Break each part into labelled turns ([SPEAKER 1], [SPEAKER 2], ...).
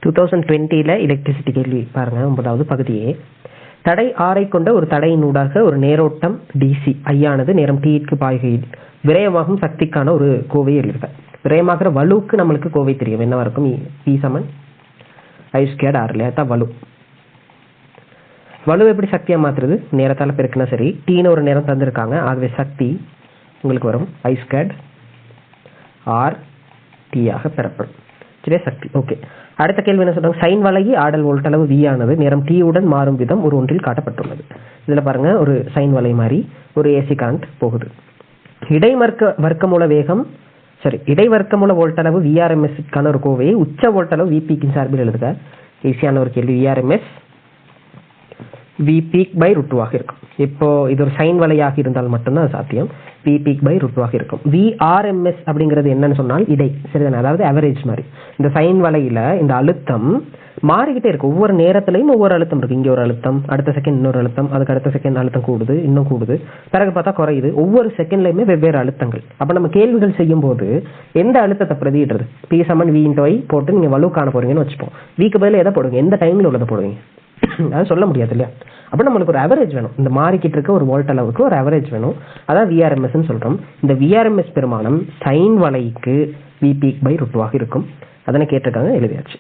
[SPEAKER 1] 2020 electricity கேள்வி பாருங்க, 9வது பகுதியே. தடை ஆரை கொண்ட ஒரு தடையினூடாக ஒரு நேரோட்டம் டிசி ஐயானது நேரம் க்கு பாய்கையில் விரயமாகும் சக்திக்கான ஒரு கோவையை எழுதுக. விரயமாகிற வலுக்கு நம்மளுக்கு கோவை தெரியும், என்னவா இருக்கும்? E சமன் I² R இல்லையா? வலு வலு எப்படி சக்தியா மாத்துறது? நேரத்தால பெருக்குனா சரி. டீன்னு ஒரு நேரம் தந்திருக்காங்க, ஆகவே சக்தி உங்களுக்கு வரும் I² R T ஆக பெறப்படும். சரியா? சக்தி. ஓகே. அடுத்த கேள்வி என்ன சொல்றாங்க? சைன் வளைகி ஆடல் வோல்ட் அளவு V ஆனது நேரம் T உடன் மாறும் விதம் ஒரு ஒன்றில் காட்டப்பட்டுள்ளது. இதுல பாருங்க, ஒரு சைன் வலை மாதிரி ஒரு ஏசி கரண்ட் போகுது. இடைவர்க்கமூல வேகம் இடைவர்க்கமூல வோல்ட் அளவு VRMS க்கான ஒரு கோவையை உச்ச வோல்ட் அளவு V பீக்கின் சார்பில் எழுதுக. ஈஸியான ஒரு கேள்வி. VRMS V peak by √2 ஆக இருக்கும். இப்போ இது ஒரு சைன் வலையாக இருந்தால் மட்டும்தான் சாத்தியம். V peak by √2 ஆக இருக்கும். VRMS அப்படிங்கிறது என்னன்னு சொன்னால் இடை, சரிதானே? அதாவது அவரேஜ் மாதிரி. இந்த சைன் வலையில இந்த அழுத்தம் மாறிக்கிட்டே இருக்கு. ஒவ்வொரு நேரத்திலையும் ஒவ்வொரு அழுத்தம் இருக்கு. இங்க ஒரு அழுத்தம், அடுத்த செகண்ட் இன்னொரு அழுத்தம், அதுக்கு அடுத்த செகண்ட் அழுத்தம் கூடுது, இன்னும் கூடுது, பிறகு பார்த்தா குறையுது. ஒவ்வொரு செகண்ட்லயுமே வெவ்வேறு அழுத்தங்கள். அப்ப நம்ம கேள்விகள் செய்யும் போது எந்த அழுத்தத்தை பிரதியிடுறது? P சமன் V × I போட்டு நீங்க வலு காண போறீங்கன்னு வச்சுப்போம். Vக்கு பதில் எதை போடுவீங்க? எந்த டைம்ல உள்ளதை போடுவீங்க? அது சொல்ல முடியாது இல்லையா? அப்ப நம்மளுக்கு ஒரு அவரேஜ் வேணும். இந்த மாறிக்கிட்டு இருக்க ஒரு வோல்ட் அளவுக்கு ஒரு அவரேஜ் வேணும். அதான் VRMS சொல்றோம். இந்த VRMS பெருமானம் சைன் வலைக்கு V peak by √2 ஆக இருக்கும். அதனை கேட்டிருக்காங்க, எழுதியாச்சு.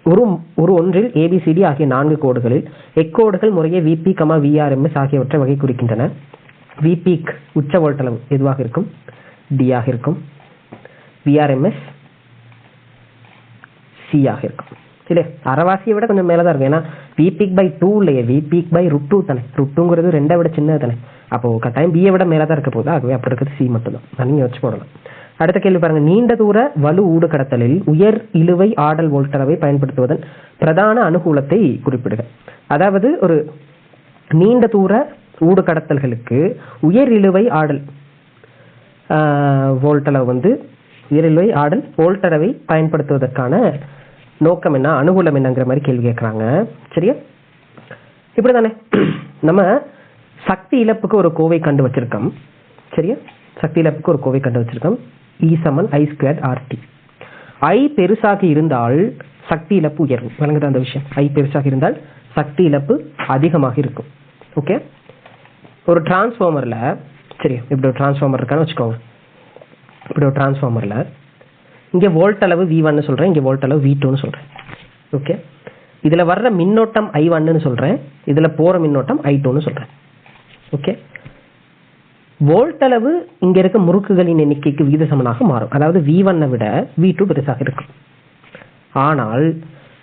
[SPEAKER 1] ஒரு ஒன்றில் ABCD ஆகிய 4 கோடுகளில் எக்கோடுகள் முறையே VP, VRMS ஆகியவற்றை வகை குறிக்கின்றன. V peak உச்ச வோல்ட் அளவு எதுவாக இருக்கும்? D ஆக இருக்கும். VRMS C ஆக இருக்கும். இல்ல, அரைவாசியை விட கொஞ்சம் மேலதான் இருக்கும். ஏன்னா V peak by 2 இல்லையே, V peak by √2 தானே. √2ங்கிறது 2 விட சின்னது தானே. அப்போ கட்டாயம் B விட மேலதான் இருக்க போகுது. ஆகவே அப்படி இருக்கிறது C மட்டும் தான். நீங்க வச்சு போடலாம். அடுத்த கேள்வி பாருங்க. நீண்ட தூர வலு ஊடு கடத்தலில் உயர் இழுவை ஆடல் வோல்ட் அளவை பயன்படுத்துவதன் பிரதான அனுகூலத்தை குறிப்பிடுக. அதாவது ஒரு நீண்ட தூர ஊடு கடத்தல்களுக்கு உயர் இழுவை ஆடல் வோல்ட் அளவு உயர் இழுவை ஆடல் வோல்ட் அளவை பயன்படுத்துவதற்கான நோக்கம் என்ன, அனுகூலம் என்னங்கிற மாதிரி கேள்வி கேட்கறாங்க. சரியா? இப்படிதானே நம்ம சக்தி இழப்புக்கு ஒரு கோவை கண்டு வச்சிருக்கோம். சரியா? சக்தி இழப்புக்கு ஒரு கோவை கண்டு வச்சிருக்கோம். E Saman I² RT. I பெருசாக இருந்தால் சக்தி இழப்பு உயரும். வழங்குது அந்த விஷயம். I பெருசாக இருந்தால் சக்தி இழப்பு அதிகமாக இருக்கும். ஓகே. ஒரு டிரான்ஸ்ஃபார்மர்ல, சரி, இப்படி ஒரு டிரான்ஸ்ஃபார்மர் இருக்கான்னு வச்சுக்கோங்க. இப்படி ஒரு டிரான்ஸ்ஃபார்மர்ல இங்க வோல்ட் அளவு V1 சொல்றேன், இங்க வோல்ட் அளவு V2 சொல்றேன். ஓகே. இதுல வர்ற மின்னோட்டம் I1 சொல்றேன், இதுல போற மின்னோட்டம் I2 சொல்றேன். ஓகே. வோல்ட் அளவு இங்க இருக்க முறுக்குகளின் எண்ணிக்கைக்கு விகித சமனாக மாறும். அதாவது V1 விட V2 பெருசாக இருக்கும். ஆனால்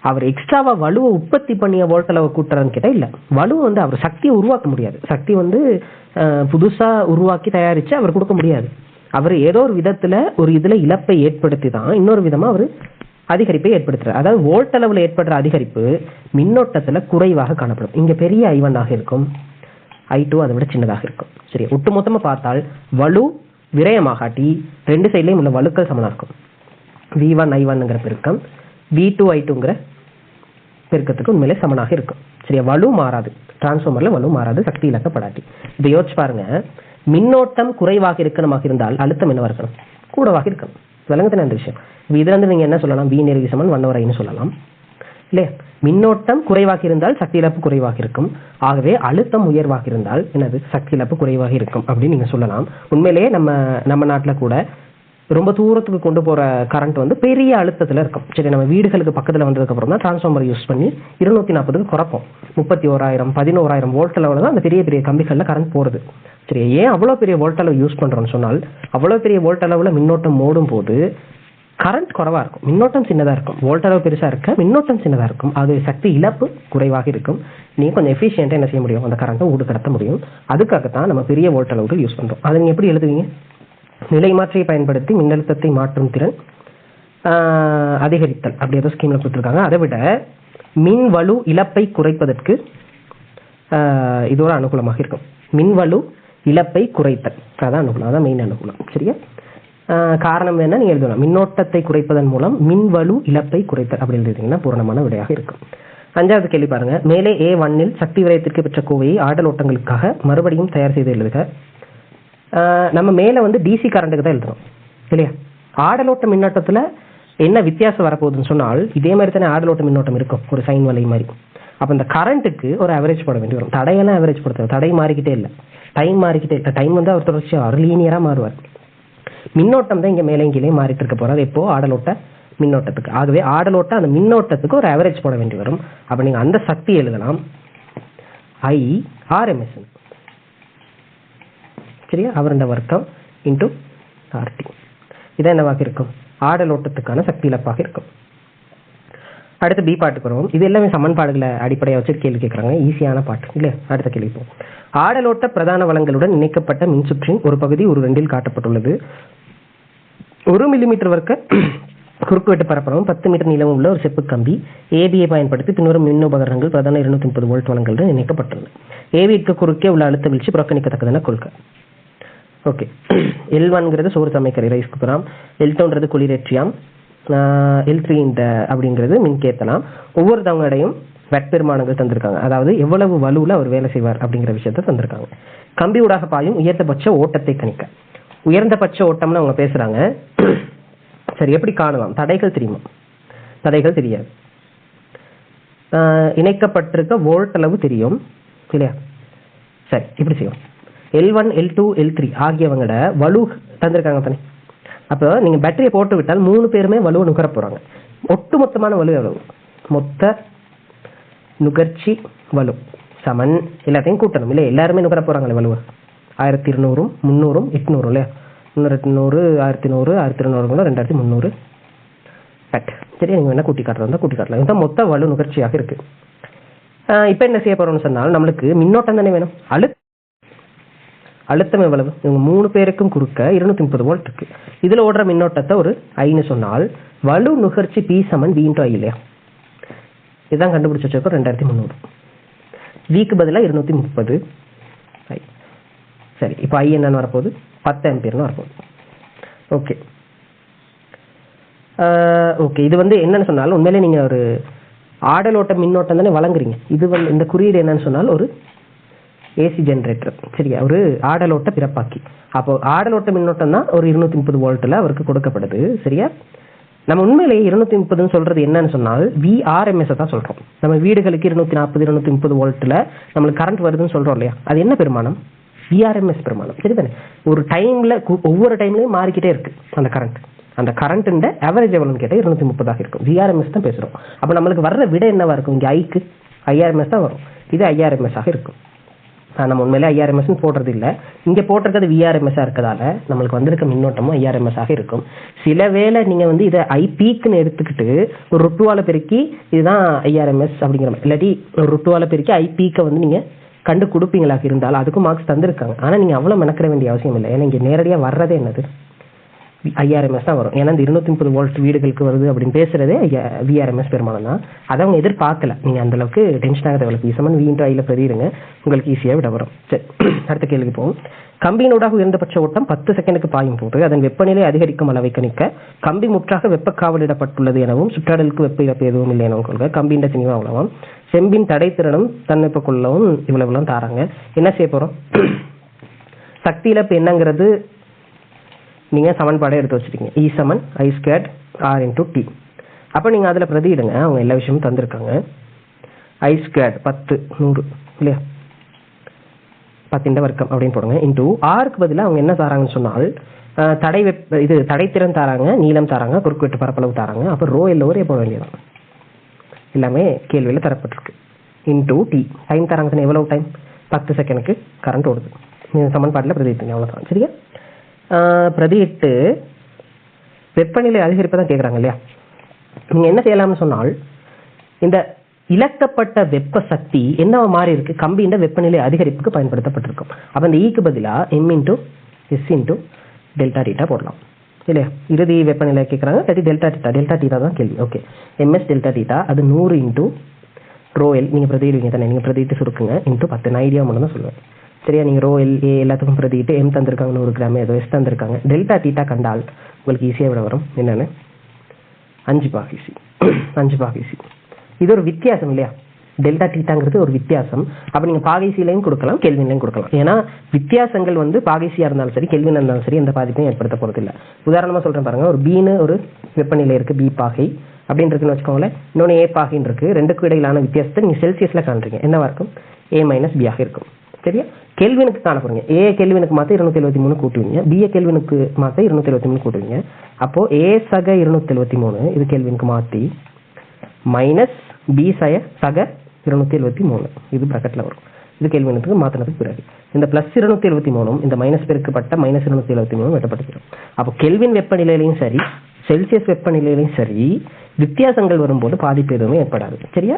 [SPEAKER 1] அவர் எக்ஸ்ட்ராவா வலுவை உற்பத்தி பண்ணிய வோல்ட் அளவு கூட்டுறான்னு கேட்டா இல்ல. வலு அவர் சக்தியை உருவாக்க முடியாது. சக்தி புதுசா உருவாக்கி தயாரிச்சு அவர் கொடுக்க முடியாது. அவர் ஏதோ ஒரு விதத்துல ஒரு இதுல இழப்பை ஏற்படுத்தி தான் இன்னொரு விதமா அவர் அதிகரிப்பை ஏற்படுத்துறாரு. அதாவது வோல்ட் அளவுல ஏற்படுற அதிகரிப்பு மின்னோட்டத்துல குறைவாக காணப்படும். இங்க பெரிய I1 ஆக இருக்கும், I2 அதை விட சின்னதாக இருக்கும். சரி, ஒட்டுமொத்தமா பார்த்தால் வலு விரயமாகாட்டி ரெண்டு சைட்லயும் உள்ள வலுக்கள் சமனா இருக்கும். V1 I1ங்கிற பெருக்கம் V2 I2ங்கிற பெருக்கத்துக்கு உண்மையிலே சமனாக இருக்கும். சரியா? வலு மாறாது. டிரான்ஸ்ஃபார்மர்ல வலு மாறாது, சக்தி இழக்கப்படாது. இப்ப யோசிச்சு பாருங்க, மின்னோட்டம் குறைவாக இருக்கணுமாக இருந்தால் அழுத்தம் என்னவா இருக்கணும்? கூடவாக இருக்கணும். விளங்குதுன்னு அந்த விஷயம். இதுல நீங்க என்ன சொல்லலாம்? V நெருகி சமன் 1/I சொல்லலாம் இல்லையா? மின்னோட்டம் குறைவாக இருந்தால் சக்தி இழப்பு குறைவாக இருக்கும். ஆகவே அழுத்தம் உயர்வாக இருந்தால் என்னது? சக்தி இழப்பு குறைவாக இருக்கும் அப்படின்னு நீங்க சொல்லலாம். உண்மையிலேயே நம்ம நாட்டுல கூட ரொம்ப தூரத்துக்கு கொண்டு போற கரண்ட் பெரிய அழுத்தத்துல இருக்கும். சரி, நம்ம வீடுகளுக்கு பக்கத்துல வந்ததுக்கு அப்புறம் தான் டிரான்ஸ்ஃபார்மர் யூஸ் பண்ணி 240க்கு குறைப்போம். 31,000 11,000 வோல்ட் அளவுல தான் அந்த பெரிய பெரிய கம்பிகள்ல கரண்ட் போறது. சரி, ஏன் அவ்வளவு பெரிய வோல்ட் அளவு யூஸ் பண்றோம்னு சொன்னால், அவ்வளவு பெரிய வோல்ட் அளவுல மின்னோட்டம் ஓடும் போது கரண்ட் குறைவா இருக்கும், மின்னோட்டம் சின்னதா இருக்கும். வோல்ட் அளவு பெருசா இருக்க மின்னோட்டம் சின்னதா இருக்கும். அது சக்தி இழப்பு குறைவாக இருக்கும். நீங்க கொஞ்சம் எஃபிஷியன்ட்டா என்ன செய்ய முடியும்? அந்த கரண்ட்டை ஊடு கடத்த முடியும். அதுக்காகத்தான் நம்ம பெரிய வோல்ட் அளவுகள் யூஸ் பண்றோம். அதை நீங்க எப்படி எழுதுவீங்க? நிலைமாற்றியை பயன்படுத்தி மின்னழுத்தத்தை மாற்றும் திறன் அதிகரித்தல், அப்படி ஏதோ ஸ்கீம்ல கொடுத்துருக்காங்க. அதை விட மின் வலு இழப்பை குறைப்பதற்கு இது ஒரு அனுகூலமாக இருக்கும். மின் வலு இழப்பை குறைத்தல், அதான் அனுகூலம், அதான் மெயின் அனுகூலம். சரியா? காரணம் வேணா நீங்க எழுதலாம். மின்னோட்டத்தை குறைப்பதன் மூலம் மின் வலு இழப்பை குறைத்தல் அப்படி எழுதிட்டீங்கன்னா பூரணமான விடையாக இருக்கும். 5வது கேள்வி பாருங்க. மேலே A1 சக்தி விரயத்திற்கு பெற்ற கோவையை ஆடல் ஓட்டங்களுக்காக மறுபடியும் தயார் செய்து எழுதுக. நம்ம மேல டிசி கரண்ட்டுக்கு தான் எழுதுறோம் இல்லையா? ஆடலோட்ட மின்னோட்டத்துல என்ன வித்தியாசம் வரப்போகுதுன்னு சொன்னால் இதே மாதிரி தானே ஆடலோட்ட மின்னோட்டம் இருக்கும், ஒரு சைன் வலை மாதிரி. அப்போ இந்த கரண்ட்டுக்கு ஒரு ஆவரேஜ் போட வேண்டி வரும். தடையெல்லாம் ஆவரேஜ் போடுறது, தடை மாறிக்கிட்டே இல்லை, டைம் மாறிக்கிட்டே இல்லை. டைம் வந்து அவர் தொடர்ச்சியாக லீனியராக மாறுவார். மின்னோட்டம் தான் இங்கே மேலே கீழே மாறிட்டு இருக்க போறாரு எப்போ ஆடலோட்ட மின்னோட்டத்துக்கு. ஆகவே ஆடலோட்ட அந்த மின்னோட்டத்துக்கு ஒரு ஆவரேஜ் போட வேண்டி வரும். அப்போ நீங்கள் அந்த சக்தி எழுதலாம் IRMS, சரியா, அவருடைய வர்க்கம் இன்டூ RT. இதான் என்னவாக இருக்கும், ஆடலோட்டத்துக்கான சக்தி இழப்பாக இருக்கும். அடுத்து பி பாட்டுக்கு வருவோம். இது எல்லாமே சமன்பாடுகளை அடிப்படையாக வச்சு கேள்வி கேட்குறாங்க, ஈஸியான பாட்டு இல்லையா. அடுத்த கேள்வி போகும். ஆடலோட்ட பிரதான வளங்களுடன் இணைக்கப்பட்ட மின்சுற்றின் ஒரு பகுதி ஒரு 2 காட்டப்பட்டுள்ளது. 1 மில்லிமீட்டர் வர்க்க குறுக்குவெட்டு பரப்பளவும் 10 மீட்டர் நீளமும் உள்ள ஒரு செப்பு கம்பி ஏபியை பயன்படுத்தி பின்வரும் மின் உபகரணங்கள் பிரதான 230 வோல்ட் வளங்களுடன் இணைக்கப்பட்டுள்ளது. ஏவிக்கு குறுக்கே உள்ள அழுத்த வீழ்ச்சி புறக்கணிக்கத்தக்கதென கொள்க. ஓகே, L1ங்கிறது சோறு சமைக்கிற ரைஸ் குக்கராம், L2ன்றது குளிரேற்றியாம், L3 அப்படிங்கிறது மின்கேத்தலாம். ஒவ்வொருத்தவங்கடையும் வெட்பெருமானங்கள் தந்திருக்காங்க, அதாவது எவ்வளவு வலுவில் அவர் வேலை செய்வார் அப்படிங்கிற விஷயத்த தந்திருக்காங்க. கம்பி ஊடாக பாயும் உயர்ந்தபட்ச ஓட்டத்தை கணிக்க. உயர்ந்தபட்ச ஓட்டம்னு அவங்க பேசுறாங்க. சரி, எப்படி காணலாம்? தடைகள் தெரியுமா? தடைகள் தெரியாது. இணைக்கப்பட்டிருக்க வோல்ட் அளவு தெரியும் இல்லையா. சரி, இப்படி செய்யும். L1, L2, L3 ஆகியவங்களோட வலு தந்திருக்காங்க தானே. அப்போ நீங்க பேட்டரியை போட்டு விட்டால் 3 பேருமே வலுவை நுகர போறாங்க. ஒட்டுமொத்தமான வலு எவ்வளவு? மொத்த நுகர்ச்சி வலு சமன் எல்லாத்தையும் கூட்டணும் இல்லையா. எல்லாருமே நுகர போறாங்களே வலுவை. 1200, 300, 800 இல்லையா. 800, 1100, 1200, 2300 பட். சரி, நீங்க என்ன கூட்டி காட்டுறதா கூட்டி காட்டலாம். இதுதான் மொத்த வலு நுகர்ச்சியாக இருக்கு. இப்போ என்ன செய்ய போறோம்னு சொன்னால் நம்மளுக்கு மின்னோட்டம் தானே வேணும். அழுத்தம் எவ்வளவு? இவங்க 3 பேருக்கும் குறுக்க 230 வோல்ட் இருக்கு. இதுல ஓடுற மின்னோட்டத்தை ஒரு ஐன்னு சொன்னால் வலு நுகர்ச்சி P சமன் V × I இல்லையா. இதுதான் கண்டுபிடிச்சு வச்சிருக்கோம். 2300 Vக்கு பதிலாக 230 I. சரி, இப்போ I என்னன்னு வரப்போகுது? 10 ஆம்பியர்னு வரப்போகுது. ஓகே ஓகே இது வந்து என்னன்னு சொன்னால் உண்மையிலே நீங்க ஒரு ஆடலோட்ட மின்னோட்டம் தானே வழங்குறீங்க. இது வந்து இந்த குறியீடு என்னன்னு சொன்னால் ஒரு ஏசி ஜென்ரேட்டர், சரியா, ஒரு ஆடலோட்ட பிறப்பாக்கி. அப்போ ஆடலோட்ட மின்னோட்டம் தான் ஒரு 230 வோல்ட்ல அவருக்கு கொடுக்கப்படுது, சரியா. நம்ம உண்மையிலேயே 230 சொல்றது என்னன்னு சொன்னால் VRMS தான் சொல்றோம். நம்ம வீடுகளுக்கு 240, 230 வோல்ட்ல நம்மளுக்கு கரண்ட் வருதுன்னு சொல்றோம் இல்லையா. அது என்ன பெருமானம்? VRMS பெருமானம், சரிதானே. ஒரு டைம்ல ஒவ்வொரு டைம்லயும் மாறிக்கிட்டே இருக்கு அந்த கரண்ட். அந்த கரண்ட் ஆவரேஜ் எவ்வளவுன்னு கேட்டால் 230 இருக்கும். VRMS தான் பேசுறோம். அப்ப நம்மளுக்கு வர்ற விட என்னவா இருக்கும்? இங்க ஐக்கு IRMS தான் வரும். இது IRMS ஆக இருக்கும். நம்ம உண்மையிலே IRMS போடுறது இல்லை, இங்க போட்டிருக்கிறது VRMS இருக்கிறதால நம்மளுக்கு வந்திருக்க மின்னோட்டமும் IRMS ஆக இருக்கும். சில வேளை நீங்க வந்து இதை IPக்குன்னு எடுத்துக்கிட்டு ஒரு ருட்டுவால பெருக்கி இதுதான் IRMS அப்படிங்கிற மாதிரி, இல்லாட்டி ஒரு ருட்டுவால பெருக்கி IPக்கு வந்து நீங்க கண்டு கொடுப்பீங்களாக இருந்தாலும் அதுக்கும் மார்க்ஸ் தந்திருக்காங்க. ஆனா நீங்க அவ்வளவு மெனக்கிட வேண்டிய அவசியம் இல்லை. ஏன்னா இங்க நேரடியா வர்றதே என்னது? IRMS தான் வரும். ஏன்னா இந்த 230 வோல்ட் வீடுகளுக்கு வருது அப்படின்னு பேசுறதே VRMS பெருமானம் தான். அதை அவங்க எதிர்பார்க்கல. நீங்க அந்த அளவுக்கு டென்ஷன் ஆக தேவையில்லை. சமன் V × I பிரதிடுங்க, உங்களுக்கு ஈஸியாக விட வரும். சரி, அடுத்த கேள்விக்கு போகும். கம்பியினூடாக உயர்ந்தபட்ச ஓட்டம் 10 செகண்டுக்கு பாயும் போது அதன் வெப்பநிலை அதிகரிக்கும் அளவை கணிக்க. கம்பி முற்றாக வெப்ப காவலிடப்பட்டுள்ளது எனவும் சுற்றாடலுக்கு வெப்ப இழப்பு எதுவும் இல்லை எனவும் கொள்க. கம்பியின் திணிவா அவ்வளவாம். செம்பின் தடைத்திறனும் தன்வெப்ப கொள்ளவும் இவ்வளவுலாம் தாராங்க. என்ன செய்ய போறோம்? சக்தி இழப்பு என்னங்கிறது நீங்க சமன்பாடை எடுத்து வச்சிருக்கீங்க. E சமன் I² R × T. அப்ப நீங்க அதுல பிரதியிடுங்க. அவங்க எல்லா விஷயமும் தந்திருக்காங்க. I² 10 100 இல்லையா, 10 வர்க்கம் அப்படின்னு போடுங்க. இன்டூ ஆருக்கு பதிலாக அவங்க என்ன தாராங்கன்னு சொன்னால் இது தடைத்திறன் தாராங்க, நீளம் தாராங்க, குறுக்குவெட்டு பரப்பளவு தாராங்க. அப்ப ρL போட வேண்டியதான். எல்லாமே கேள்வியில் தரப்பட்டிருக்கு. இன்டூ T டைம் தராங்க. எவ்வளவு டைம்? 10 செகண்டுக்கு கரண்ட் ஓடுது. சமன்பாட்டில் பிரதியிட்டுங்க, அவ்வளவுதான், சரியா. பிரதியிட்டு வெப்பநிலை அதிகரிப்பதான் கேட்குறாங்க இல்லையா. நீங்க என்ன செய்யலாம்னு சொன்னால் இந்த இழக்கப்பட்ட வெப்ப சக்தி என்னவா மாறி இருக்கு? கம்பியின் வெப்பநிலை அதிகரிப்புக்கு பயன்படுத்தப்பட்டிருக்கும். அப்ப இந்த ஈக்கு பதிலா M × S × Δθ போடலாம் இல்லையா. இறுதி வெப்பநிலை கேட்குறாங்க, Δθ தான் கேள்வி. ஓகே, MS Δθ அது 100 × ρL. நீங்க பிரதியிடுவீங்க தானே, நீங்க பிரதியிட்டு சுருக்குங்க. × 10 நான் ஐடியா மட்டும் தான் சொல்லுவேன், சரியா. நீங்க ρL A எல்லாத்துக்கும் பிரதிட்டு M தந்திருக்காங்க 100 கிராம், ஏதோ S தந்திருக்காங்க. Δθ கண்டால் உங்களுக்கு ஈஸியாக விட வரும். என்னன்னு 5 பாகி C. இது ஒரு வித்தியாசம் இல்லையா. டெல்டா தீட்டாங்கிறது ஒரு வித்தியாசம். அப்போ நீங்கள் பாகைசிலையும் கொடுக்கலாம், கெல்வின்லையும் கொடுக்கலாம். ஏன்னா வித்தியாசங்கள் வந்து பாகைசியாக இருந்தாலும் சரி, கெல்வின் இருந்தாலும் சரி, எந்த பாதிப்பையும் ஏற்படுத்த போகிறது இல்லை. உதாரணமாக சொல்கிறேன் பாருங்க, ஒரு பீனு ஒரு வெப்பநிலை இருக்குது, பி பாகை அப்படின்னு இருக்குன்னு வச்சுக்கோங்களேன். இன்னொன்று ஏ பாகைன்னு இருக்குது. ரெண்டுக்கும் இடையிலான வித்தியாசத்தை நீங்கள் செல்சியஸில் காண்றீங்க, என்னவா இருக்கும்? A - B ஆக இருக்கும். சரியா? கெல்வினுக்கு காண போறீங்க. ஏ கெல்வினுக்கு மாற்ற 273 கூட்டுவீங்க, பிஏ கெல்வினுக்கு மாற்ற 273 கூட்டுவீங்க. அப்போ ஏ சக 273 இது கெல்வினுக்கு மாற்றி மைனஸ் பி சக 273 இது பிராக்கெட்ல வரும். இது கெல்வினுக்கு மாற்றினதுக்கு பிறகு இந்த பிளஸ் 273 இந்த மைனஸ் பெருக்கப்பட்ட மைனஸ் 273 வெட்டப்படுகிறோம். அப்போ கெல்வின் வெப்பநிலையிலையும் சரி, செல்சியஸ் வெப்பநிலையிலையும் சரி, வித்தியாசங்கள் வரும்போது பாதிப்பு எதுவுமே ஏற்படாது. சரியா?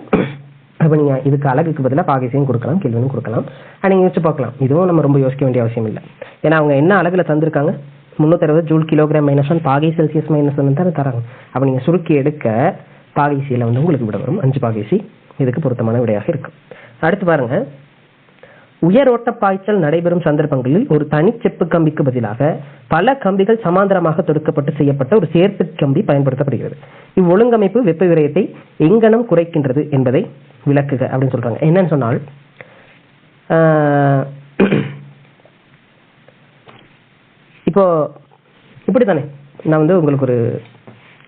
[SPEAKER 1] அப்போ நீங்கள் இதுக்கு அலகுக்கு பதிலாக பாகைசியும் கொடுக்கலாம், கெல்வினும் கொடுக்கலாம். நீங்கள் யோசிச்சு பார்க்கலாம், இதுவும் நம்ம ரொம்ப யோசிக்க வேண்டிய அவசியம் இல்லை. ஏன்னா அவங்க என்ன அலகில் தந்திருக்காங்க? 360 ஜூல் கிலோகிராம் -1 பாகை செல்சியஸ் -1 தான் தராங்க. அப்போ நீங்கள் சுருக்கி எடுக்க பாகைசியில் வந்து உங்களுக்கு விட வரும் 5 பாகைசி. இதுக்கு பொருத்தமான விடையாக இருக்கும். அடுத்து பாருங்க, உயர் ஓட்ட பாய்ச்சல் நடைபெறும் சந்தர்ப்பங்களில் ஒரு தனி செப்பு கம்பிக்கு பதிலாக பல கம்பிகள் சமாந்தரமாக தொடுக்கப்பட்டு செய்யப்பட்ட ஒரு சேர்த்து கம்பி பயன்படுத்தப்படுகிறது. இவ்வொழுங்கமைப்பு வெப்ப விரயத்தை எங்கனம் குறைக்கின்றது என்பதை விளக்குக அப்படின்னு சொல்றாங்க. என்னன்னு சொன்னால், இப்போ இப்படித்தானே நான் வந்து உங்களுக்கு ஒரு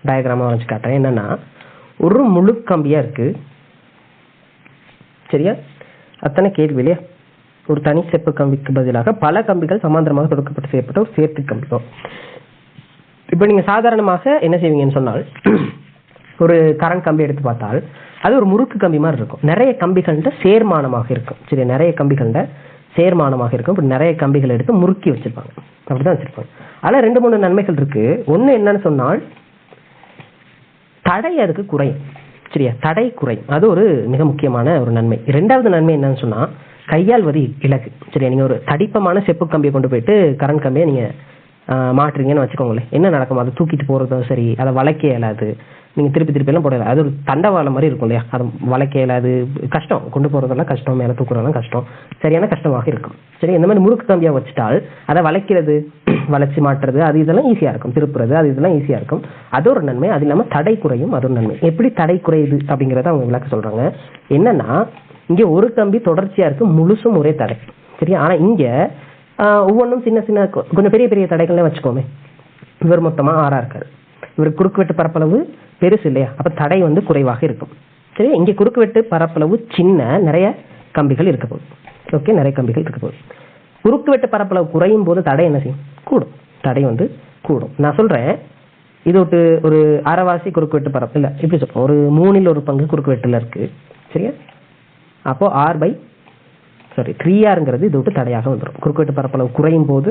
[SPEAKER 1] டயக்ராமா வரைஞ்சு காட்டுறேன். என்னன்னா, ஒரு முழு கம்பியா இருக்கு. சரியா? அத்தனை கேள்வி இல்லையா? ஒரு தனி செப்பு கம்பிக்கு பதிலாக பல கம்பிகள் சமாந்தரமாக தொடுக்கப்பட்டு செய்யப்பட்ட ஒரு சேர்த்து கம்பி. இப்போ நீங்க சாதாரணமாக என்ன செய்வீங்கன்னு சொன்னால், ஒரு கரண்ட் கம்பி எடுத்து பார்த்தால் அது ஒரு முறுக்கு கம்பி மாதிரி இருக்கும். நிறைய கம்பிகள்கிட்ட சேர்மானமாக இருக்கும். சரி, நிறைய கம்பிகள்கிட்ட சேர்மானமாக இருக்கும். இப்படி நிறைய கம்பிகள் எடுத்து முறுக்கி வச்சிருப்பாங்க, அப்படிதான் வச்சிருப்பாங்க. அதில் 2-3 நன்மைகள் இருக்கு. ஒன்று என்னன்னு சொன்னால், தடை அதுக்கு குறையும். சரியா? தடை குறையும், அது ஒரு மிக முக்கியமான ஒரு நன்மை. இரண்டாவது நன்மை என்னன்னு சொன்னா, கையாள்வது இலகு. சரியா? நீங்க ஒரு தடிப்பமான செப்பு கம்பியை கொண்டு போயிட்டு கரண்ட் கம்பியை நீங்க மாட்டுறீங்கன்னு வச்சுக்கோங்களேன், என்ன நடக்கும்? அதை தூக்கிட்டு போறதும் சரி, அதை வளைக்க இயலாது, நீங்க திருப்பி எல்லாம் போடல. அது ஒரு தண்டவாளம் மாதிரி இருக்கும் இல்லையா? அது வளைக்க இயலாது, கஷ்டம். கொண்டு போறதெல்லாம் கஷ்டம், மேல தூக்குறதெல்லாம் கஷ்டம், சரியான கஷ்டமாக இருக்கும். சரி, இந்த மாதிரி முறுக்கு கம்பியா வச்சுட்டால் அதை வளைக்கிறது, வளைச்சு மாட்டுறது, அது இதெல்லாம் ஈஸியா இருக்கும். திருப்புறது, அது இதெல்லாம் ஈஸியா இருக்கும். அது ஒரு நன்மை. அது இல்லாம தடை குறையும், அது ஒரு நன்மை. எப்படி தடை குறையுது அப்படிங்கறத அவங்க விளக்க சொல்றாங்க. என்னன்னா, இங்க ஒரு கம்பி தொடர்ச்சியா இருக்கு, முழுசும் ஒரே தடை. சரியா? ஆனா இங்க ஒவ்வொன்றும் சின்ன சின்ன கொஞ்சம் பெரிய பெரிய தடைகள்லாம் வச்சுக்கோமே. இவர் மொத்தமா 6 இருக்காரு. இவர் குறுக்குவெட்டு பரப்பளவு பெருசு இல்லையா? அப்ப தடை வந்து குறைவாக இருக்கும். சரி, இங்க குறுக்குவெட்டு பரப்பளவு சின்ன, நிறைய கம்பிகள் இருக்க போகுது. ஓகே, நிறைய கம்பிகள் இருக்க போகுது. குறுக்குவெட்டு பரப்பளவு குறையும் போது தடை என்ன செய்யும்? கூடும். தடை வந்து கூடும். நான் சொல்றேன், இது ஒரு அரைவாசி குறுக்குவெட்டு பரப்பு இல்ல, இப்படி சொல்றோம், ஒரு 3ல் 1 பங்கு குறுக்குவெட்டுல இருக்கு. சரியா? அப்போ 3R இது விட்டு தடையாக வந்துடும். குறுக்குவெட்டு பரப்பளவு குறையும் போது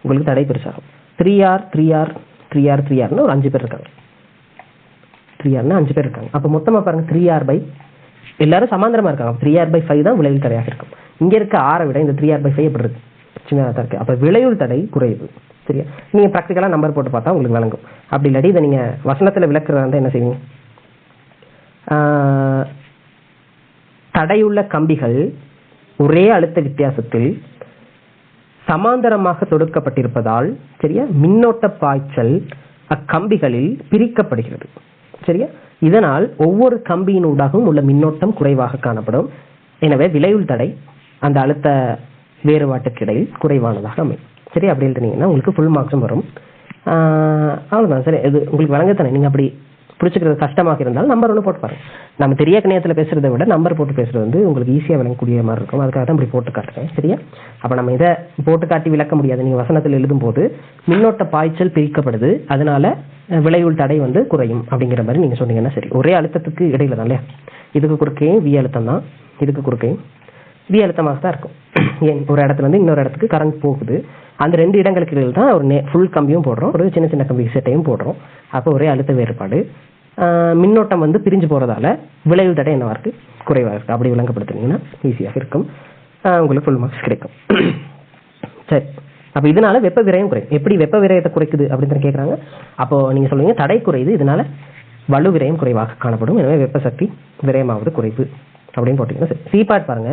[SPEAKER 1] உங்களுக்கு தடை பெருசாகும். 3R ஒரு 5 பேர் இருக்காங்க. 3Rனா 5 பேர் இருக்காங்க. அப்ப மொத்தமா பாருங்க, 3R எல்லாரும் சமாந்தரமா இருக்காங்க. 3R/5 தான் விளைவில் தடையாக இருக்கும். இங்க இருக்க 6 விட இந்த 3R/5 எப்படி இருக்கு? சின்னதாக இருக்கு. அப்ப விளைவில் தடை குறையுது. சரியா? நீங்க பிராக்டிகலா நம்பர் போட்டு பார்த்தா உங்களுக்கு விளங்கும். அப்படி இல்லாட்டி இதை நீங்க வசனத்துல விளக்குறதா என்ன செய்வீங்க? தடையுள்ள கம்பிகள் ஒரே அழுத்த வித்தியாசத்தில் சமாந்தரமாக தொடுக்கப்பட்டிருப்பதால், சரியா, மின்னோட்ட பாய்ச்சல் அக்கம்பிகளில் பிரிக்கப்படுகிறது. சரியா? இதனால் ஒவ்வொரு கம்பியின் ஊடாகவும் உள்ள மின்னோட்டம் குறைவாக காணப்படும். எனவே விளைவுள் தடை அந்த அழுத்த வேறுபாட்டுக்கு இடையில் குறைவானதாக அமையும். சரி, அப்படி எழுதுனீங்கன்னா உங்களுக்கு ஃபுல் மார்க்ஸும் வரும். அவ்வளவுதான். சரி, இது உங்களுக்கு வழங்கத்தானே. நீங்க அப்படி பிடிச்சிக்கிறது கஷ்டமாக இருந்தாலும் நம்பர் 1 போட்டு பாருங்க. நம்ம தெரிய கணியத்தில் பேசுறதை விட நம்பர் போட்டு பேசுறது வந்து உங்களுக்கு ஈஸியாக விளங்கக்கூடிய மாதிரி இருக்கும். அதுக்காக தான் இப்படி போட்டு காட்டுறேன். சரியா? அப்போ நம்ம இதை போட்டு காட்டி விளக்க முடியாது. நீங்கள் வசனத்தில் எழுதும் போது மின்னோட்ட பாய்ச்சல் பிரிக்கப்படுது, அதனால விளைவுள் தடை வந்து குறையும் அப்படிங்கிற மாதிரி நீங்கள் சொன்னீங்கன்னா சரி. ஒரே அழுத்தத்துக்கு இடையில தான் இல்லையா? இதுக்கு குறுக்கையும் வி அழுத்தம் தான், இதுக்கு குறுக்கையும் வி அழுத்தமாக தான் இருக்கும். ஏன், ஒரு இடத்துல இருந்து இன்னொரு இடத்துக்கு கரண்ட் போகுது, அந்த 2 இடங்களுக்கு இடையில் தான் ஒரு ஃபுல் கம்பியும் போடுறோம், ஒரு சின்ன சின்ன கம்பி செட்டையும் போடுறோம். அப்போ ஒரே அழுத்த வேறுபாடு, மின்னோட்டம் வந்து பிரிஞ்சு போறதால விளைவுள் தடை என்னவா இருக்கு? குறைவா இருக்கு. அப்படி விளங்கப்படுத்தினீங்கன்னா ஈஸியாக இருக்கும், உங்களுக்கு ஃபுல் மார்க்ஸ் கிடைக்கும். சரி, அப்ப இதனால வெப்ப விரயம் குறையும். எப்படி வெப்ப விரயத்தை குறைக்குது அப்படின்னு கேட்கறாங்க. அப்போ நீங்க சொல்லுவீங்க தடை குறையுது, இதனால வலு விரயம் குறைவாக காணப்படும், எனவே வெப்ப சக்தி விரயமாவது குறைவு அப்படின்னு போட்டீங்கன்னா சரி. சி பார்ட் பாருங்க.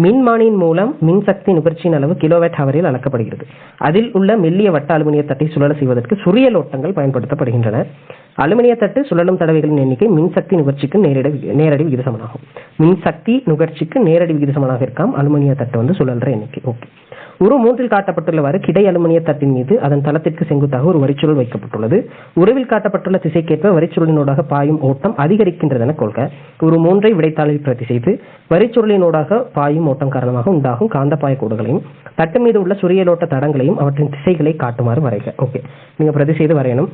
[SPEAKER 1] மின்மானியின் மூலம் மின்சக்தி நுகர்ச்சியின் அளவு கிலோவாட் ஹவரில் அளக்கப்படுகிறது. அதில் உள்ள மெல்லிய வட்ட அலுமினிய தட்டை சுழல செய்வதற்கு சுரியல் ஓட்டங்கள் பயன்படுத்தப்படுகின்றன. அலுமினிய தட்டு சுழலும் தடவைகளின் எண்ணிக்கை மின்சக்தி நுகர்ச்சிக்கு நேரடி விகிதசமனாகும். மின்சக்தி நுகர்ச்சிக்கு நேரடி விகிதசமனாக இருக்காம் அலுமினிய தட்டு வந்து சுழல்ற எண்ணிக்கை. ஓகே. உரு 3 காட்டப்பட்டுள்ளவாறு கிடை அலுமினிய தட்டின் மீது அதன் தளத்திற்கு செங்குத்தாக ஒரு வரிச்சுருள் வைக்கப்பட்டுள்ளது. உருவில் காட்டப்பட்டுள்ள திசைக்கேற்ப வரிச்சுருளினூடாக பாயும் ஓட்டம் அதிகரிக்கின்றதென கொள்க. ஒரு 3 விடைத்தாளில் பிரதி செய்து வரிச்சுருளினூடாக பாயும் ஓட்டம் காரணமாக உண்டாகும் காந்தப்பாய கோடுகளையும் தட்டு மீது உள்ள சுரியலோட்ட தடங்களையும் அவற்றின் திசைகளை காட்டுமாறு வரைக. ஓகே, நீங்க பிரதி செய்து வரையணும்.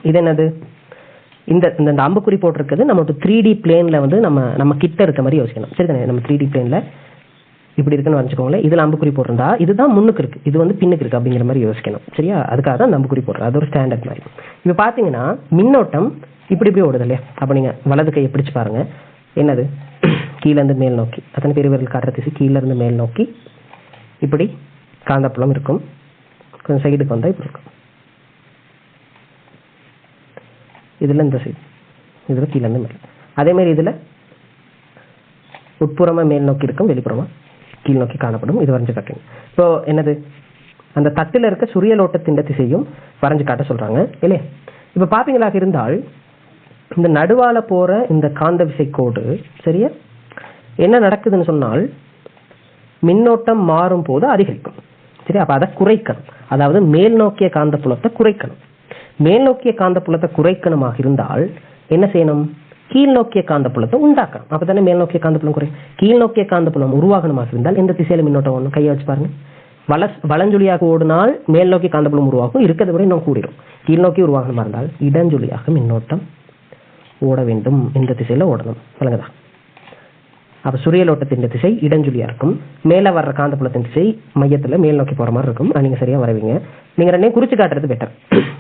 [SPEAKER 1] இது என்னது? இந்த அம்புக்குறி போட்டிருக்கிறது நம்ம 3D பிளேன்ல வந்து நம்ம கிட்ட இருக்க மாதிரி யோசிக்கணும். சரிதானே? நம்ம 3D பிளேன்ல இப்படி இருக்குன்னு வச்சுக்கோங்களேன். இதுல அம்புக்குறி போட்டிருந்தா இதுதான் முன்னுக்கு இருக்கு, இது வந்து பின்னுக்கு இருக்கு அப்படிங்கிற மாதிரி யோசிக்கணும். சரியா? அதுக்காக தான் அம்புக்குறி போடுறது. அது ஒரு ஸ்டாண்டர்ட் மாதிரி. இப்ப பாத்தீங்கன்னா மின்னோட்டம் இப்படி ஓடுது இல்லையா? அப்ப நீங்க வலது கையை பிடிச்சு பாருங்க. என்னது? கீழ இருந்து மேல் நோக்கி, அத்தனை பெரியவர்கள் காட்டுற திசை கீழ இருந்து மேல் நோக்கி இப்படி காந்தப்புலம் இருக்கும். கொஞ்சம் சைடுக்கு வந்தா இப்படி இருக்கும். இதுல இந்த சைடு, இதுல கீழ இருந்து மேல். அதே மாதிரி இதுல உட்புறமா மேல் நோக்கி இருக்கும், வெளிப்புறமா கீழ் நோக்கி காணப்படும். இது வரைஞ்சு காட்டுங்க. இப்போ என்னது? அந்த தட்டில் இருக்க சுரியலோட்டத்தின் திசையும் வரைஞ்சு காட்ட சொல்றாங்க இல்லையா? இப்ப பாத்தீங்களாக இருந்தால் இந்த நடுவால போற இந்த காந்த விசை கோடு சரியா என்ன நடக்குதுன்னு சொன்னால் மின்னோட்டம் மாறும் போது அதிகரிக்கும். சரி, அப்ப அதை குறைக்கணும். அதாவது மேல் நோக்கிய காந்த புலத்தை குறைக்கணும். மேல் நோக்கிய காந்த புலத்தை குறைக்கணுமாக இருந்தால் என்ன செய்யணும்? கீழ் நோக்கிய காந்த புலத்தை உண்டாக்கணும். அப்பதானே மேல் நோக்கிய காந்த புலம் குறையும். கீழ் நோக்கிய காந்த புலம் உருவாகணுமாக இருந்தால் எந்த திசையில மின்னோட்டம் ஓடணும்? கையை வச்சு பாருங்க. வலஞ்சுழியாக ஓடினால் மேல் நோக்கி காந்த புலம் உருவாகும், இருக்கிறத விட இன்னும் கூடிரும். கீழ் நோக்கி உருவாகணுமா இருந்தால் இடஞ்சுழியாக மின்னோட்டம் ஓட வேண்டும், இந்த திசையில ஓடணும். வழங்குதா? அப்ப சுரியலோட்டத்தின் திசை இடஞ்சுழியா இருக்கும். மேல வர்ற காந்த புலத்தின் திசை மையத்துல மேல் நோக்கி போற மாதிரி இருக்கும். நீங்க சரியா வரவீங்க. நீங்க ரெண்டையும் குறிச்சு காட்டுறது பெட்டர்.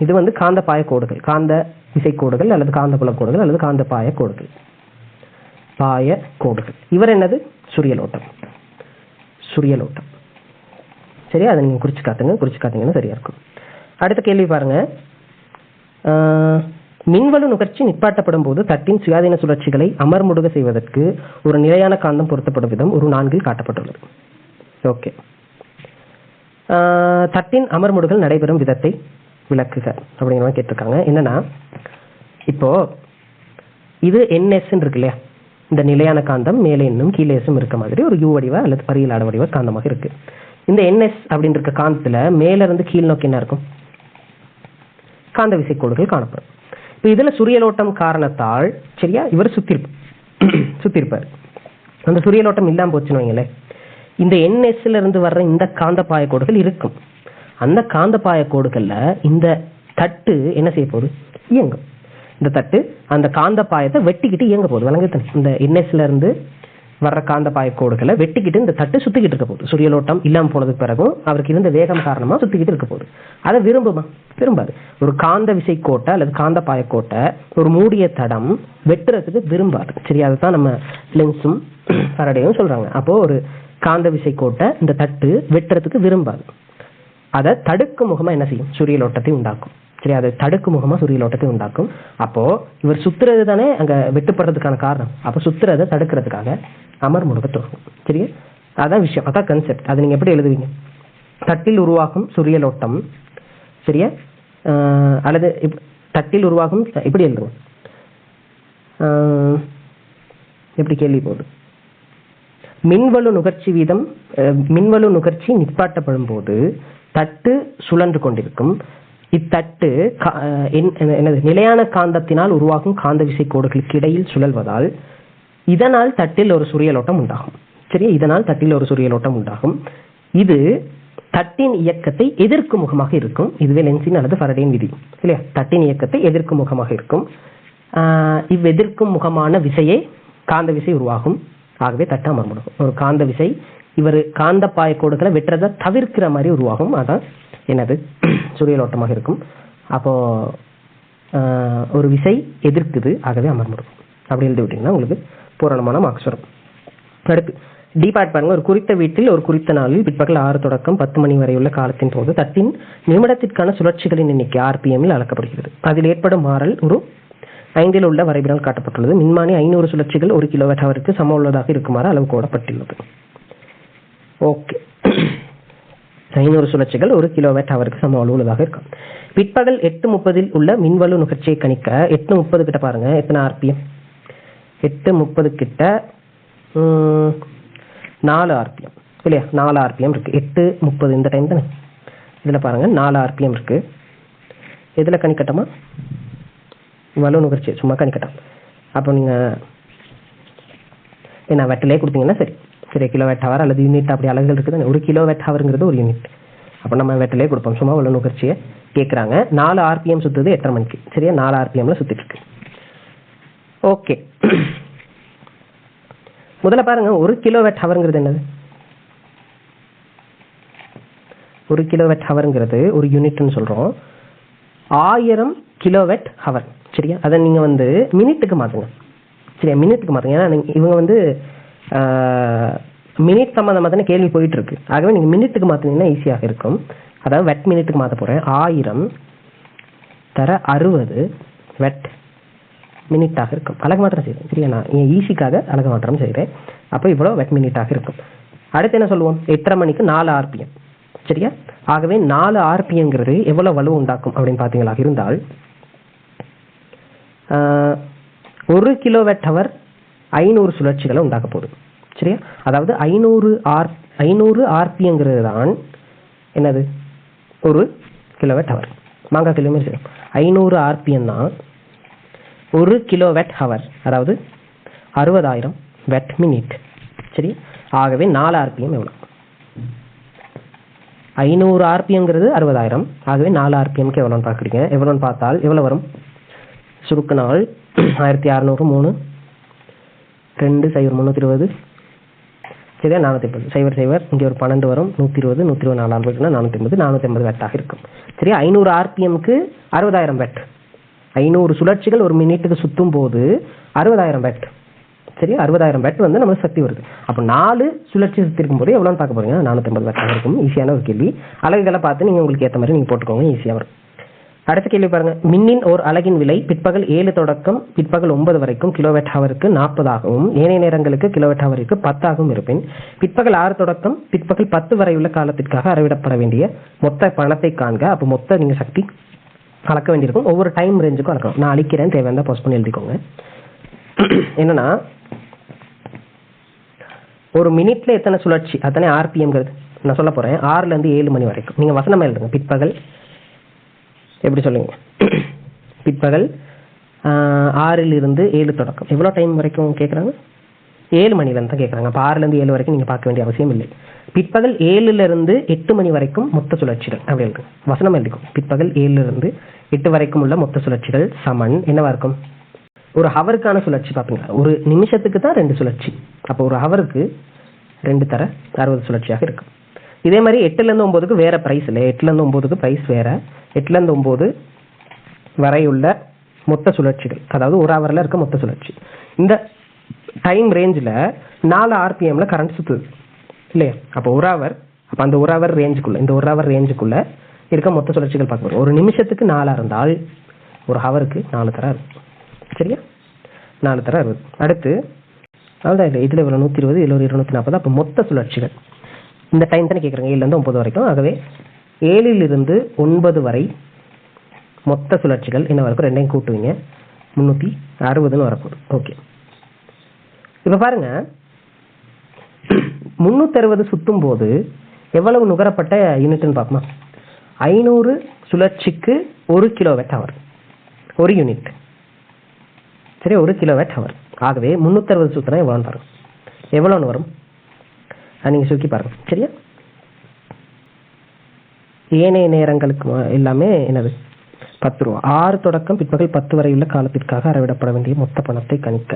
[SPEAKER 1] இது வந்து காந்த பாய கோடுகள், காந்த விசை கோடுகள் அல்லது காந்த புல கோடுகள் அல்லது காந்த பாய கோடுகள். பாய கோடுகள். இவர் என்னது? சுரியலோட்டம். சுரியலோட்டம். சரியா? அதை நீங்க குறிச்சு காட்டுங்க. குறிச்சு காட்டீங்கன்னா சரியா இருக்கும். அடுத்த கேள்வி பாருங்க. மின்வலு நுகர்ச்சி நிப்பாட்டப்படும் போது தட்டின் சுயாதீன சுழற்சிகளை அமர்முடுக செய்வதற்கு ஒரு நிலையான காந்தம் பொருத்தப்படும் விதம் ஒரு 4 காட்டப்பட்டுள்ளது. ஓகே. தட்டின் அமர்முடுகள் நடைபெறும் விதத்தை விளக்குக அப்படிங்கிற கேட்டிருக்காங்க. என்னன்னா இப்போ இது NS இருக்கு இல்லையா? இந்த நிலையான காந்தம் மேலே இன்னும் கீழே இருக்க மாதிரி ஒரு U வடிவ அல்லது பரியலாட வடிவ காந்தமாக இருக்கு. இந்த NS அப்படின்னு இருக்க காந்தத்துல மேல இருந்து கீழ் நோக்கி என்ன இருக்கும்? காந்த விசை கோடுகள் காணப்படும். இப்ப இதுல சுரியலோட்டம் காரணத்தால் சரியா இவர் சுத்திருப்பார். அந்த சுரியலோட்டம் இல்லாம போச்சுன்னு வைங்களேன், இந்த NSல இருந்து வர்ற இந்த காந்த பாய கோடுகள் இருக்கும். அந்த காந்த பாய கோடுகள்ல இந்த தட்டு என்ன செய்ய போகுது? இயங்கும். இந்த தட்டு அந்த காந்த பாயத்தை வெட்டிக்கிட்டு இயங்க போகுது. வழங்குது. இந்த NSல இருந்து வர்ற காந்த பாய கோடுகளை வெட்டிக்கிட்டு இந்த தட்டு சுத்திக்கிட்டு இருக்க போகுது. சுரியலோட்டம் இல்லாம போனதுக்கு பிறகும் அவருக்கு இருந்த வேகம் காரணமா சுத்திக்கிட்டு இருக்க போகுது. அதை விரும்புமா? விரும்பாது. ஒரு காந்த விசை கோட்டை அல்லது காந்த பாய கோட்டை ஒரு மூடிய தடம் வெட்டுறதுக்கு விரும்பாது. சரி, அதுதான் நம்ம லென்ஸும் ஃபாரடேயும் சொல்றாங்க. அப்போ ஒரு காந்த விசை கோட்டை இந்த தட்டு வெட்டுறதுக்கு விரும்பாது. அதை தடுக்கும் முகமா என்ன செய்யும்? சுரியலோட்டத்தை உண்டாக்கும். சரி, அதை தடுக்கும் முகமா சுரியலோட்டத்தை உண்டாக்கும். அப்போ இவர் சுத்துறது தானே அங்க வெட்டுப்படுறதுக்கான காரணம். அப்ப சுத்துறதை தடுக்கிறதுக்காக அமர்முடுக தொடங்கும். சரியா? அதான் விஷயம், அதான் கன்செப்ட். அதை நீங்க எப்படி எழுதுவீங்க? தட்டில் உருவாகும் சுரியலோட்டம் சரியா, அல்லது தட்டில் உருவாகும் எப்படி எழுதுவோம்? எப்படி கேள்வி போகுது? மின்வலு நுகர்ச்சி வீதம், மின்வலு நுகர்ச்சி நிப்பாட்டப்படும் போது தட்டு சுழன்று கொண்டிருக்கும். இத்தட்டு நிலையான காந்தத்தினால் உருவாகும் காந்த விசை கோடுகளுக்கு இடையில் சுழல்வதால் இதனால் தட்டில் ஒரு சுரியலோட்டம் உண்டாகும். சரியா? இதனால் தட்டில் ஒரு சுரியலோட்டம் உண்டாகும். இது தட்டின் இயக்கத்தை எதிர்க்கும் முகமாக இருக்கும். இதுவே லென்ஸின் அல்லது ஃபாரடேயின் விதி இல்லையா? தட்டின் இயக்கத்தை எதிர்க்கும் முகமாக இருக்கும். இவ்வெதிர்க்கும் முகமான விசையே காந்த விசை உருவாகும். ஆகவே தட்டு அமர்முடுகும். ஒரு காந்த விசை இவர் காந்த பாய கோடுகளை வெட்டுறதை தவிர்க்கிற மாதிரி உருவாகும். அதான் என்னது? சுரியலோட்டமாக இருக்கும். அப்போ ஒரு விசை எதிர்க்குது, ஆகவே அமர்முடுகும். அப்படி எழுதி விட்டீங்கன்னா உங்களுக்கு பூரணமான மார்க்ஸ் வரும். அடுத்து டி பார்ட் பாருங்க. ஒரு குறித்த வீட்டில் ஒரு குறித்த நாளில் பிற்பகல் 6 தொடக்கம் 10 மணி வரை உள்ள காலத்தின் போது தட்டின் நிமிடத்திற்கான சுழற்சிகளின் எண்ணிக்கை RPM அளக்கப்படுகிறது. அதில் ஏற்படும் மாறல் ஒரு 5 உள்ள வரைபடம் காட்டப்பட்டுள்ளது. மின்மானி 500 சுழற்சிகள் 1 kWh சம உள்ளதாக இருக்குமாறு அளவு கோடப்பட்டுள்ளது. ஓகே, 500 சுழற்சிகள் 1 கிலோவாட் ஹவருக்கு சம அளவுள்ளதாக இருக்கும். பிற்பகல் 8:30 உள்ள மின்வலு நுகர்ச்சியை கணிக்க 8:30 கிட்ட பாருங்க எத்தனை ஆர்பிஎம். 8:30 கிட்ட 4 ஆர்பிஎம் இல்லையா? 4 ஆர்பிஎம் இருக்கு. 8:30 இந்த டைம் தானே. இதுல பாருங்க 4 ஆர்பிஎம் இருக்கு. எதுல கணிக்கட்டமா? வலு நுகர்ச்சி சும்மா கணிக்கட்டும். அப்போ நீங்க என்ன வெட்டிலே கொடுத்தீங்கன்னா சரி சரி கிலோவாட் ஹவர் அல்லது யூனிட் அப்படி அலகுகள் இருக்குது. 1 கிலோவாட் ஹவருங்கிறது ஒரு யூனிட். அப்போ நம்ம வெட்டிலே கொடுப்போம். சும்மா வலு நுகர்ச்சியை கேட்குறாங்க. 4 ஆர்பிஎம் சுத்துது 8:30 மணிக்கு. சரியா? 4 ஆர்பிஎம்ல சுத்திட்டு இருக்கு. ஓகே, முதல்ல பாருங்க 1 கிலோவாட் ஹவருங்கிறது என்னது? 1 கிலோவாட் ஹவருங்கிறது ஒரு யூனிட்னு சொல்றோம். 1000 கிலோவாட் ஹவர். சரியா? அதை நீங்க மினிட்டுக்கு மாத்துங்க. சரியா? மினிட்டுக்கு மாத்துங்க. ஏன்னா இவங்க மினிட் சம்பந்தமா தானே கேள்வி போயிட்டு இருக்கு. ஆகவே நீங்க மினிட்டுக்கு மாத்தினீங்கன்னா ஈஸியாக இருக்கும். அதாவது வெட் மினிட்டுக்கு மாத்த போறேன். 1000 தர 60 வெட் மினிட்டாக இருக்கும். அழகு மாற்றம் செய்கிறேன். சரியா? நான் ஈஸிக்காக அழகு மாற்றம் செய்கிறேன். அப்போ இவ்வளோ வெட் மினிட்டாக இருக்கும். அடுத்து என்ன சொல்லுவோம்? 8:30 மணிக்கு 4 ஆர்பிஎம். சரியா? ஆகவே 4 ஆர்பிஎம்ங்கிறது எவ்வளவு வலு உண்டாக்கும் அப்படின்னு பார்த்தீங்களா இருந்தால் 1 கிலோவாட் ஹவர் 500 சுழற்சிகளை உண்டாக்க போகுது. சரியா? அதாவது 500 ஆர்பிஎம்ங்கிறது தான் என்னது? 1 கிலோவாட் ஹவர். மாங்கா கிலோமீட்டர் சரி 500 ஆர்பிஎம் தான் 1 கிலோவாட் ஹவர். அதாவது 60,000 வெட் மினிட். சரி? ஆகவே 4 ஆர்பிஎம் எவ்வளோ? 500 ஆர்பிஎம்ங்கிறது 60,000. ஆகவே 4 ஆர்பிஎம்க்கு எவ்வளோன்னு பார்க்குறீங்க. எவ்வளோன்னு பார்த்தால் எவ்வளோ வரும்? சுருக்க நாள் 1600 3 2 0 320 சரியா? 450 0 0 இங்கே ஒரு 12 வரும். 120 124 450 450 வெட்டாக இருக்கும். சரியா? 500 ஆர்பிஎம்க்கு 60,000 வெட். 500 சுழற்சிகள் ஒரு மினிட்டுக்கு சுத்தும் போது 60,000 வெட். சரியா? 60,000 வெட் நமக்கு சக்தி வருது. அப்போ 4 சுழற்சி சுத்தி இருக்கும் போது எவ்வளோன்னு பார்க்க போறீங்க? 450 வெட்டாக இருக்கும். ஈஸியான ஒரு கேள்வி. அலகுகளை பார்த்து நீங்க உங்களுக்கு ஏற்ற மாதிரி நீங்க போட்டுக்கோங்க. ஈஸியாக வரும். அடுத்த கேள்வி பாருங்க. மின்னின் ஒரு அலகின் விலை பிற்பகல் 7 தொடக்கம் பிற்பகல் 9 வரைக்கும் கிலோவாட் ஹவருக்கு 40 ஆகவும் ஏனைய நேரங்களுக்கு கிலோவாட் ஹவருக்கு 10 ஆகவும் இருப்பின் பிற்பகல் 6 தொடக்கம் பிற்பகல் 10 வரை உள்ள காலத்திற்காக அறவிடப்பட வேண்டிய மொத்த பணத்தை காண்க. அப்போ மொத்த நீங்க சக்தி அளக்க வேண்டியிருக்கும். ஒவ்வொரு டைம் ரேஞ்சுக்கும் அளக்கணும். நான் அழிக்கிறேன், தேவையான போஸ்ட் பண்ணி எழுதிக்கோங்க. என்னன்னா ஒரு மினிட்ல எத்தனை சுழற்சி அத்தனை ஆர்பிஎம்ங்கிறது நான் சொல்ல போறேன். 6ல இருந்து 7 மணி வரைக்கும் நீங்க வசனம் எழுதுங்க. பிற்பகல் எப்படி சொல்லுங்க? பிற்பகல் 6ல் இருந்து 7 தொடக்கம் எவ்வளோ டைம் வரைக்கும் கேட்குறாங்க? 7 மணிலேருந்து தான் கேட்குறாங்க. அப்போ 6ல இருந்து 7 வரைக்கும் நீங்கள் பார்க்க வேண்டிய அவசியம் இல்லை. பிற்பகல் 7ல இருந்து 8 மணி வரைக்கும் மொத்த சுழற்சிகள் அப்படி இருக்கு. வசனம் எழுதிக்கும். பிற்பகல் 7ல இருந்து 8 வரைக்கும் உள்ள மொத்த சுழற்சிகள் சமன் என்னவா இருக்கும்? ஒரு ஹவருக்கான சுழற்சி பார்ப்பீங்களா? ஒரு நிமிஷத்துக்கு தான் 2 சுழற்சி. அப்போ ஒரு ஹவருக்கு 2 தர 60 சுழற்சியாக இருக்கும். இதே மாதிரி 8ல இருந்து 9க்கு வேற பிரைஸ் இல்லை. 8ல இருந்து 9க்கு பிரைஸ் வேற. 8ல இருந்து 9 வரை உள்ள மொத்த சுழற்சிகள் அதாவது ஒரு ஹவர்ல இருக்க மொத்த சுழற்சி. இந்த டைம் ரேஞ்சில் 4 ஆர்பிஎம்ல கரண்ட் சுத்துது இல்லையா? அப்போ ஒரு ஹவர். அப்போ அந்த ஒரு ஹவர் ரேஞ்சுக்குள்ள இந்த ஒரு ஹவர் ரேஞ்சுக்குள்ள இருக்க மொத்த சுழற்சிகள் பார்க்க போறோம். ஒரு நிமிஷத்துக்கு 4 இருந்தால் ஒரு ஹவருக்கு 4 தர 60. சரியா? 4 தர 60. அடுத்து அவ்வளோதான் இல்லை. இதில் இவ்வளோ 120 இதில் ஒரு 240. அப்போ மொத்த சுழற்சிகள் இந்த டைம் தானே கேட்குறாங்க. 7ல இருந்து 9 வரைக்கும். ஆகவே 7ல் இருந்து 9 வரை மொத்த சுழற்சிகள் என்ன வரைக்கும்? ரெண்டையும் கூட்டுவீங்க 360ன்னு வரப்போகுது. ஓகே, இப்போ பாருங்க 360 சுத்தும் போது எவ்வளவு நுகரப்பட்ட யூனிட்னு பார்ப்போமா? 500 சுழற்சிக்கு 1 கிலோவாட் ஹவர் ஒரு யூனிட். சரி, 1 கிலோவாட் ஹவர். ஆகவே 360 சுத்தினா எவ்வளோன்னு பாருங்க. எவ்வளோன்னு வரும் நீங்கள் சுருக்கி பாருங்க. சரியா? ஏனைய நேரங்களுக்கு எல்லாமே என்னது? 10 ரூபா. 6 தொடக்கம் பிற்பகல் 10 வரை உள்ள காலத்திற்காக அறவிடப்பட வேண்டிய மொத்த பணத்தை கணிக்க.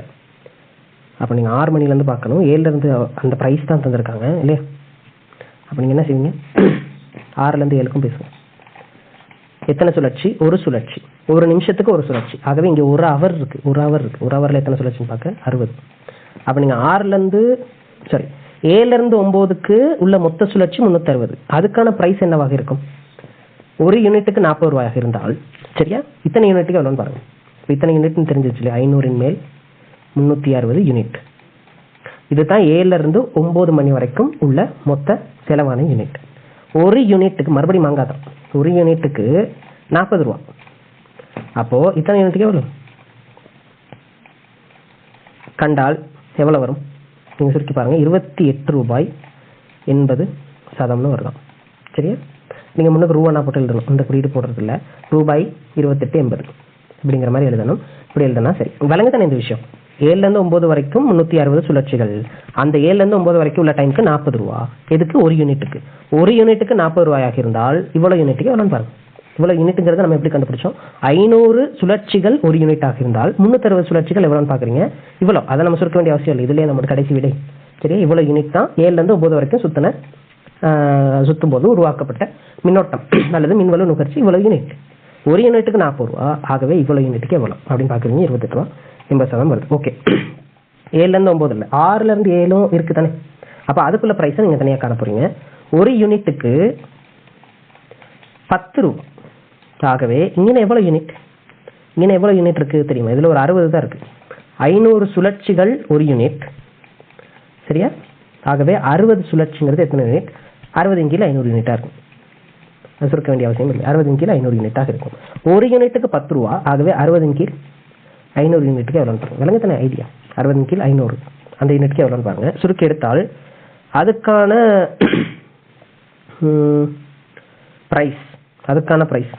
[SPEAKER 1] அப்போ நீங்கள் 6 மணிலேருந்து பார்க்கணும். 7ல இருந்து அந்த ப்ரைஸ் தான் தந்திருக்காங்க இல்லையா? அப்போ நீங்கள் என்ன செய்வீங்க? 6ல இருந்து 7க்கும் பேசுங்க. எத்தனை சுழற்சி? ஒரு சுழற்சி. ஒரு நிமிஷத்துக்கு ஒரு சுழற்சி. ஆகவே இங்கே ஒரு ஹவர் இருக்கு. ஒரு ஹவரில் எத்தனை சுழற்சின்னு பார்க்க 60. அப்போ நீங்கள் 7ல இருந்து 9க்கு உள்ள மொத்த சுழற்சி 360. அதுக்கான பிரைஸ் என்னவாக இருக்கும்? ஒரு யூனிட்டுக்கு 40 ரூபாயாக இருந்தால் சரியா? இத்தனை யூனிட்டுக்கு எவ்வளோன்னு பாருங்க. இத்தனை யூனிட்னு தெரிஞ்சிச்சு இல்லையா? 500 மேல் 360 யூனிட். இதுதான் 7ல இருந்து 9 மணி வரைக்கும் உள்ள மொத்த செலவான யூனிட். ஒரு யூனிட்டுக்கு மறுபடியும் வாங்காதான், ஒரு யூனிட்டுக்கு 40 ரூபா. அப்போ இத்தனை யூனிட்டுக்கு எவ்வளவு கண்டால் எவ்வளவு வரும்? நீங்க சுருக்கி பாருங்க, 28 ரூபாய் 80 வருதாம். சரியா? நீங்க முன்னுக்கு ரூபா போட்டு எழுதணும், இந்த குறியீடு போடுறது இல்ல. ரூபாய் 28.80 இப்படிங்கிற மாதிரி எழுதணும். இப்படி எழுதுனா சரி. விளங்க தானே இந்த விஷயம்? 7ல இருந்து 9 வரைக்கும் 360 சுழற்சிகள். அந்த 7ல இருந்து 9 வரைக்கும் உள்ள டைமுக்கு 40 ரூபா. எதுக்கு? ஒரு யூனிட்டுக்கு. ஒரு யூனிட்டுக்கு 40 ரூபாயாக இருந்தால் இவ்வளவு யூனிட்டுக்கு எவ்வளவு பாருங்க. இவ்வளவு யூனிட்டுங்கிறத நம்ம எப்படி கண்டுபிடிச்சோம்? 500 சுழற்சிகள் ஒரு யூனிட்டாக இருந்தால் 360 சுழற்சிகள் எவ்வளவுன்னு பாக்குறீங்க? இவ்வளவு. அதை நம்ம சுருக்க வேண்டிய அவசியம் இல்லை, இதுலயே நம்ம கடைசி விடை. சரியா? இவ்வளவு யூனிட் தான் 7ல இருந்து 9 வரைக்கும் சுத்தும் போது உருவாக்கப்பட்ட மின்னோட்டம் அல்லது மின்வலு நுகர்ச்சி. இவ்வளவு யூனிட். ஒரு யூனிட்டுக்கு 40 ரூபா. ஆகவே இவ்வளவு யூனிட்டுக்கு எவ்வளவு அப்படின்னு பாக்குறீங்க? 28 ரூபா 80 வருது. ஓகே. 7ல இருந்து 9 இல்ல, 6ல இருந்து 7 இருக்கு தானே. அப்ப அதுக்குள்ள பிரைஸ் நீங்க தனியா காண போறீங்க. ஒரு யூனிட்டுக்கு 10 ரூபா. ஆகவே இங்க எவ்வளவு யூனிட்? இங்க எவ்வளவு யூனிட் இருக்கு தெரியுமா? இதுல ஒரு 60 தான் இருக்கு. 500 சுழற்சிகள் ஒரு யூனிட். சரியா? ஆகவே 60 சுழற்சிங்கிறது எத்தனை யூனிட்? 60 கீழ 500 யூனிட்டா இருக்கும். அது சுருக்க வேண்டிய அவசியம் இல்லை. 60 கீழ 500 யூனிட்டாக இருக்கும். ஒரு யூனிட்டுக்கு 10 ரூபா. ஆகவே 60 கீழ் 500 யூனிட்டுக்கு எவ்வளவு பாருங்க. விளங்க தானே ஐடியா? 60 கீழ் 500 அந்த யூனிட்டுக்கு எவ்வளவு பாருங்க. சுருக்கி எடுத்தால் அதுக்கான பிரைஸ், அதுக்கான பிரைஸ்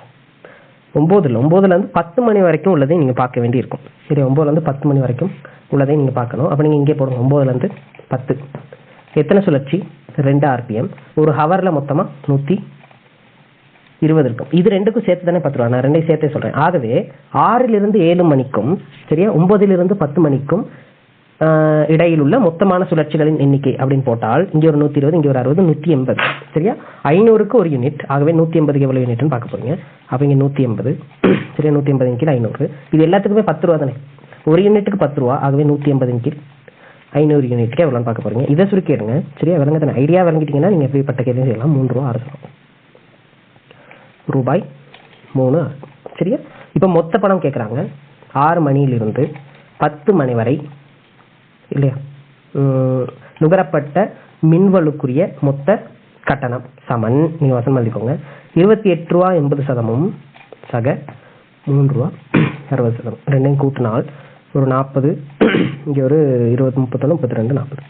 [SPEAKER 1] 9ல இருந்து 10 மணி வரைக்கும் உள்ளதை நீங்க பார்க்க வேண்டி இருக்கும். சரி, 9ல இருந்து 10 மணி வரைக்கும் உள்ளதை நீங்க பார்க்கணும். அப்ப நீங்க இங்கே போடுங்க. 9ல இருந்து 10 எத்தனை சுழற்சி? 2 RPM. ஒரு ஹவர்ல மொத்தமா 120 இருக்கும். இது ரெண்டுக்கும் சேர்த்து தானே 10 ரூபா. நான் ரெண்டையும் சேர்த்தே சொல்றேன். ஆகவே 6ல இருந்து 7 மணிக்கும் சரியா 9ல இருந்து 10 மணிக்கும் இடையில் உள்ள மொத்தமான சுழற்சிகளின் எண்ணிக்கை அப்படின்னு போட்டால் இங்க ஒரு 120, இங்க ஒரு 60, 180. சரியா? 500க்கு ஒரு யூனிட். ஆகவே 180க்கு எவ்வளவு யூனிட்னு பார்க்க போறீங்க. அப்ப இங்க 180 சரியா? 180 கீழ் 500. இது எல்லாத்துக்குமே 10 ரூபா தானே. ஒரு யூனிட்டுக்கு 10 ரூபா. ஆகவே 180 கீழ் 500 யூனிட்க்கு எவ்வளவுன்னு பார்க்க போறீங்க. இதை சுருக்கிடுங்க. சரியா? விளங்க தானே? ஐடியா விளங்கிட்டீங்கன்னா நீங்க எப்படிப்பட்ட கேள்வி செய்யலாம். 3 ரூபா 6 ரூபாய் 3. சரியா? இப்ப மொத்த பணம் கேட்கறாங்க. 6 மணியிலிருந்து 10 மணி வரை இல்லையா நுகரப்பட்ட மின்வலுக்குரிய மொத்த கட்டணம் சமன், நீங்க வசனம் எழுதிக்கோங்க, 28 ரூபா 80 சக 3 ரூபா 60. ரெண்டையும் கூட்டினால் ஒரு 40, இங்க ஒரு 20, 31, 32, 40.